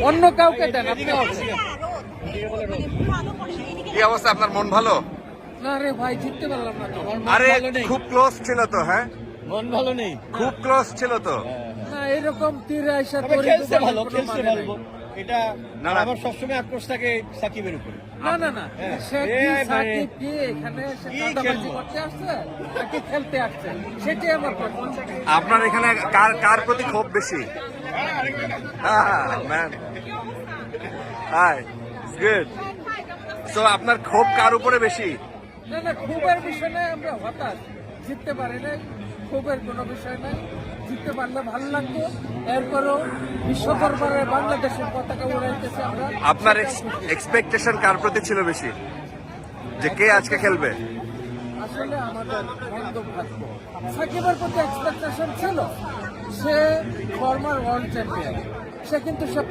অন্য কাউকে দেন আপনি। কি অবস্থা, আপনার মন ভালো? না রে ভাই, জিততে পারলাম না তো। আরে খুব ক্লোজ ছিল তো। হ্যাঁ, মন ভালো নেই। খুব ক্লোজ ছিল তো। না, এরকম তীরে আইসা তবে খেলছে ভালো, খেলছে ভালো। এটা না, না। আমার সবসময় আক্রোশ থাকে সাকিবের উপরে। না না না, হ্যাঁ। সে কি সাকিব কি এখানে এসে কি দাদাবাজি খেলবো? করতে আসছে নাকি খেলতে আসছে, সেটাই আমার প্রশ্ন। আপনার এখানে কার কার প্রতি ক্ষোভ বেশি? Man, high, good. সো আপনার ক্ষোভ কার উপরে বেশি? না না, ক্ষোভের বিষয় নাই, আমরা হতাশ, জিততে পারি নাই, ক্ষোভের কোনো বিষয় নাই। জিততে পারলে ভালো লাগতো। এরপরও বিশ্ব দরবারে বাংলাদেশের পতাকা উড়াইতেছে আমরা। আপনার এক্সপেকটেশন কার প্রতি ছিল বেশি, যে কে আজকে খেলবে? আসলে আমাদের ভাগ্য। সাকিবের প্রতি এক্সপেকটেশন ছিল, সে ফর্মার ওয়ার্ল্ড চ্যাম্পিয়ন, সে কিন্তু সে